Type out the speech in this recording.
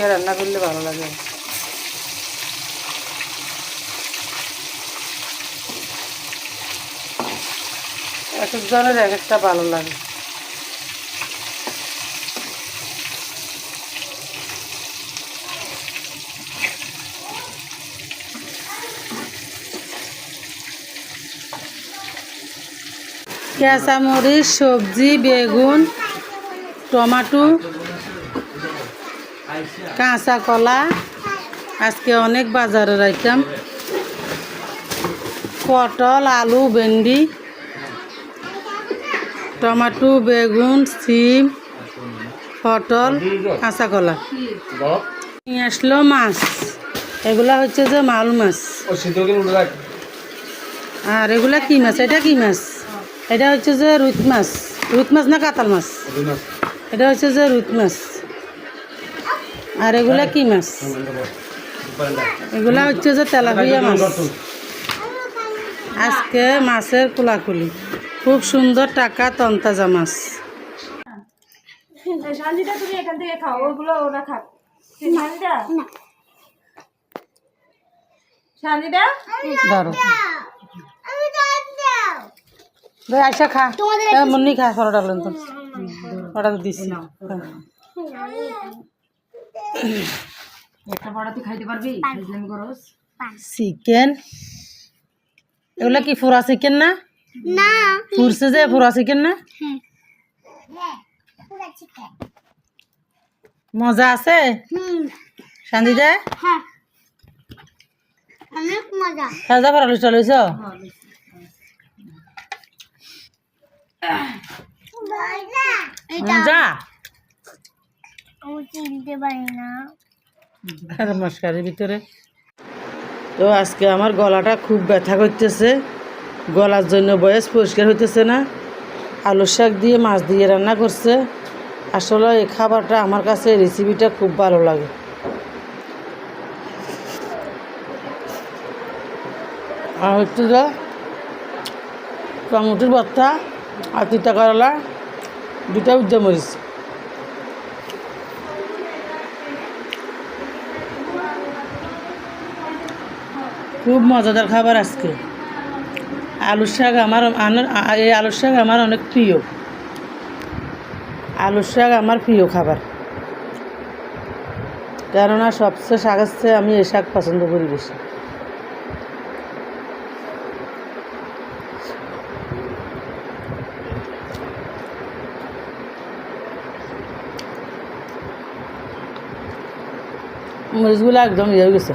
দিয়ে রান্না করলে ভালো লাগে। এক একজনের এক একটা ভালো লাগে। কাঁচামরিচ, সবজি, বেগুন, টমেটো, কাঁচা কলা, আজকে অনেক বাজারের আইটেম। পটল, আলু, ভেন্ডি, টমেটো, বেগুন, সিম, পটল, কাঁচা কলা। নিয়ে আসলো মাছ, এগুলা হচ্ছে যে মাল মাছ। আর এগুলা কি মাছ? এটা কি মাছ? এটা হচ্ছে যে রুই মাছ। রুই মাছ না কাতাল মাছ? এটা হচ্ছে যে রুই মাছ। আর এগুলা কি মাছ? এগুলা হচ্ছে যে তেলাপিয়া মাছ। আজকে মাছের কুলাকুলি, খুব সুন্দর টাকা তন্তাজা মাছ। তুমি এখান থেকে খাও, ওগুলো ওরা খাক। আইসা খা, মুন্নি খা, ফটোটা বলেন তো, ফটো দিচ্ছি। চিকেন, এগুলা কি ফোরা চিকেন না? ফুরছে যে ফোরা চিকেন না? মজা আছে শান্তি দে। সাজা ফরালু চলেছ মজা মস্কারির ভিতরে। তো আজকে আমার গলাটা খুব ব্যথা করতেছে, গলার জন্য বয়স পরিষ্কার হইতেছে না। আলু শাক দিয়ে মাছ দিয়ে রান্না করছে। আসলে এই খাবারটা আমার কাছে, রেসিপিটা খুব ভালো লাগে। আর হচ্ছে যে টমেটোর ভর্তা আর তিতা করলা, দুটা উজ্জামরিচ। খুব মজাদার খাবার আজকে। আলু শাক এই আলু শাক আমার অনেক প্রিয়। আলু শাক আমার প্রিয় খাবার, কেননা সবচেয়ে শাকের চেয়ে আমি এই শাক পছন্দ করি বেশি। মরিচগুলো একদম ইয়ে হয়ে গেছে।